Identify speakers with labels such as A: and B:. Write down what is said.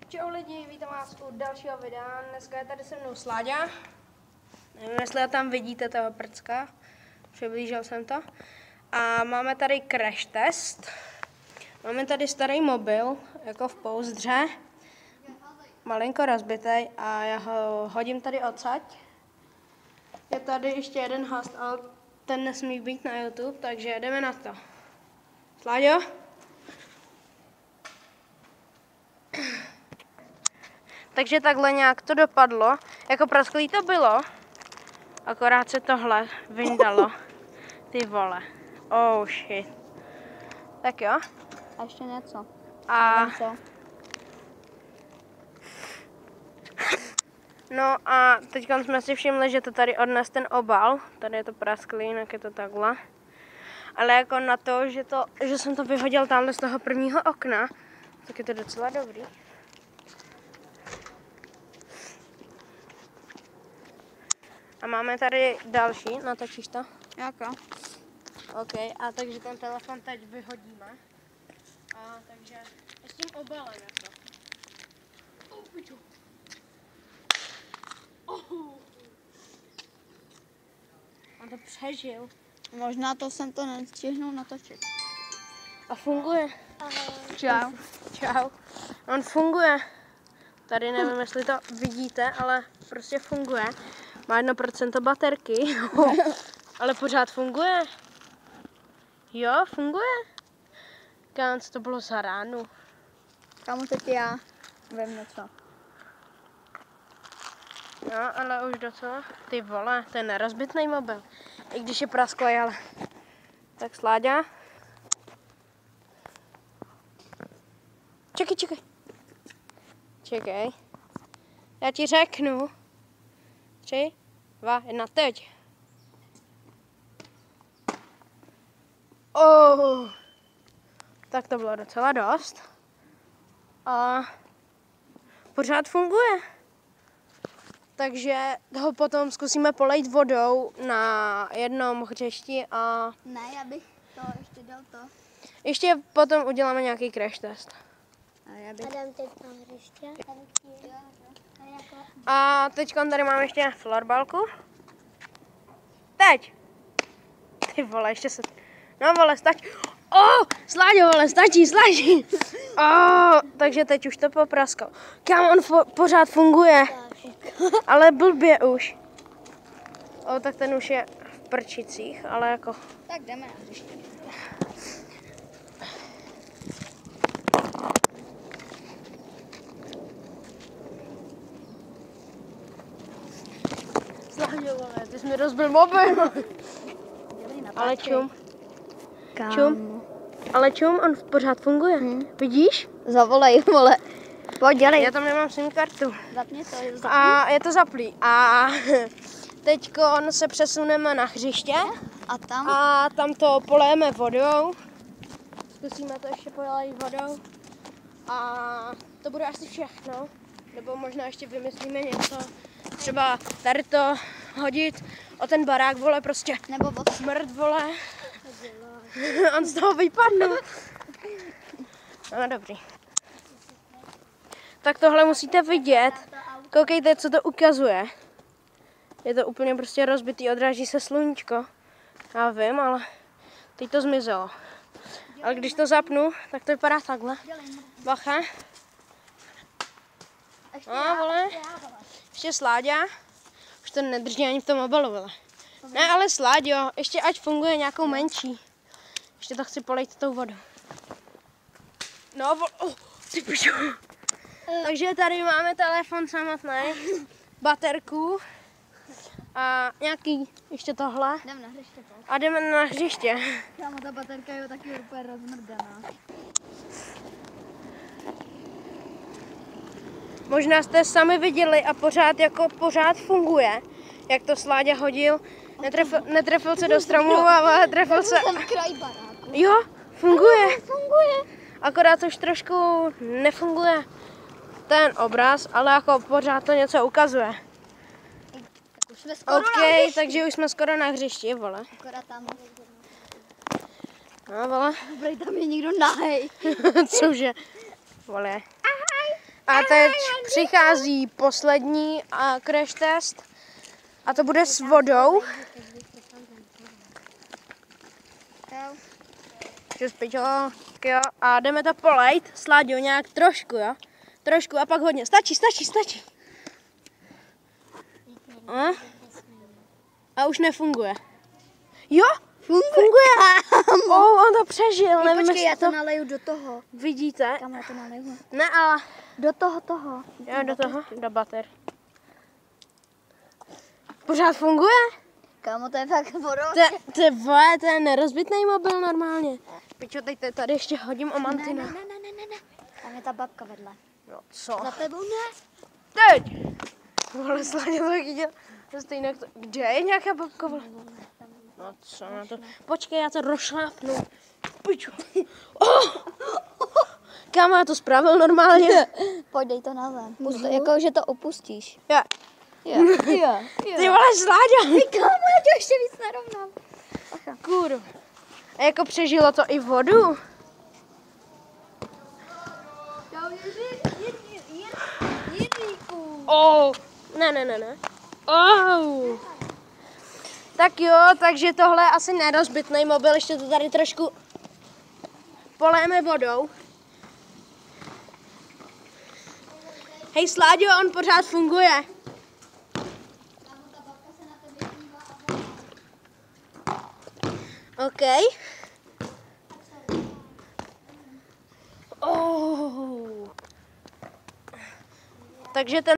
A: Čau lidi, vítám vás u dalšího videa. Dneska je tady se mnou Sláďa. Nevím, jestli tam vidíte toho prcka. Přiblížil jsem to. A máme tady crash test. Máme tady starý mobil, jako v pouzdře. Malinko rozbitej a já ho hodím tady odsaď. Je tady ještě jeden host, ale ten nesmí být na YouTube, takže jdeme na to. Sláďo? Takže takhle nějak to dopadlo. Jako prasklý to bylo, akorát se tohle vyndalo. Ty vole. Oh shit. Tak jo.
B: A ještě něco.
A: A... No a teď jsme si všimli, že to tady odnes ten obal. Tady je to prasklý, jinak je to takhle. Ale jako na to, že jsem to vyhodil tamhle z toho prvního okna, tak je to docela dobrý. A máme tady další, natočíš to?
B: Jako?
A: OK, a takže ten telefon teď vyhodíme. A takže s tím obalem jako. On to přežil.
B: Možná to jsem to nestihnul natočit.
A: A funguje.
B: Čau.
A: Čau. On funguje. Tady nevím, jestli to vidíte, ale prostě funguje. Má 1% baterky, ale pořád funguje. Jo, funguje. Kámo, co to bylo za ránu?
B: Kamu teď já vím něco.
A: No, ale už docela. Ty vole, to je nerozbitný mobil. I když je prasklý, ale... Tak Sláďa. Čekej. Čekej. Já ti řeknu. 3, 2, 1, teď. Oh. Tak to bylo docela dost. A pořád funguje. Takže ho potom zkusíme polejt vodou na jednom hřišti a...
B: Ne, já bych to ještě dal to.
A: Ještě potom uděláme nějaký crash test.
B: A já bych...
C: Adam teď na hřiště.
A: A teď tady máme ještě florbalku. Teď! Ty vole, ještě se... No vole, stačí. Sláďo, vole, stačí. Takže teď už to popraskal. Kam on pořád funguje. Ale blbě už. Tak ten už je v prčicích, ale jako...
B: Tak jdeme na hřiště.
A: Sláďo, vole, ty jsi mi rozbil mobil. Ale čum. Ale čum, on pořád funguje. Vidíš?
B: Zavolej, vole. Pojď, dělej.
A: Já tam nemám SIM kartu.
B: Zapni to.
A: A je to zaplý. A teď se přesuneme na hřiště a tam to polejeme vodou. Zkusíme to ještě polejit vodou. A to bude asi všechno. Nebo možná ještě vymyslíme něco. Třeba tady to hodit o ten barák, vole, prostě.
B: Nebo o
A: smrt, vole. On z toho vypadnul. No dobrý. Tak tohle musíte vidět. Koukejte, co to ukazuje. Je to úplně prostě rozbitý, odráží se sluníčko. Já vím, ale teď to zmizelo. Ale když to zapnu, tak to vypadá takhle. Bacha. Vole. Ještě Sláďa. Už to nedrží ani v tom obalu, vole. Ne, ale Sláďo, ještě ať funguje nějakou menší. Ještě to chci polejt tou vodou. No, ty pičo. Takže tady máme telefon samotný, baterku a nějaký ještě tohle.
B: Jdem na hřiště.
A: A jdeme na hřiště.
B: Kámo, ta baterka je taky úplně rozmrdaná.
A: Možná jste sami viděli a pořád funguje, jak to Sláďa hodil. Netrefil se do stromu, ale trefil se...
B: Kraj baráku.
A: Jo, funguje. Akorát už trošku nefunguje ten obraz, ale jako pořád to něco ukazuje.
B: Tak už jsme skoro na hřišti.
A: Takže už jsme skoro na hřišti, vole.
B: Akorát tam.
A: No, vole.
B: Dobrý, tam je někdo nahej.
A: Cože? Vole. A teď přichází poslední crash test. A to bude s vodou. Jo. A jdeme to polejt, Sláďo, nějak trošku, jo? Trošku a pak hodně. Stačí. A už nefunguje. Jo? Funguje. On to přežil. Nevím,
B: Počkej, já to
A: to
B: naleju do toho.
A: vidíte?
B: Kam já to naleju?
A: Ne, ale...
B: Do toho.
A: Jo, do toho, do bater. Pořád funguje?
B: Kámo, to je fakt vodou.
A: To je nerozbitný mobil normálně. Pičo, teď tady ještě hodím o mantinu.
B: Ne. Tam je ta babka vedle.
A: No co?
B: Za tebou ne.
A: Teď! Vole, Sláďa to chytil. Kde je nějaká babka? Vole? No co na to? Počkej, já to rozšlápnu. Pičo. Kámo, já to spravil normálně.
B: Pojď, dej to na zem. Jako, že to opustíš.
A: Jo.
B: Jo.
A: Ty vole, Sláďa.
B: Kámo, já tě ještě víc narovnám.
A: Kurva. A jako přežilo to i vodu? Ne. Tak jo, takže tohle je asi nerozbitný mobil, ještě to tady trošku polejeme vodou. Hej Sláďo, on pořád funguje. OK. Takže ten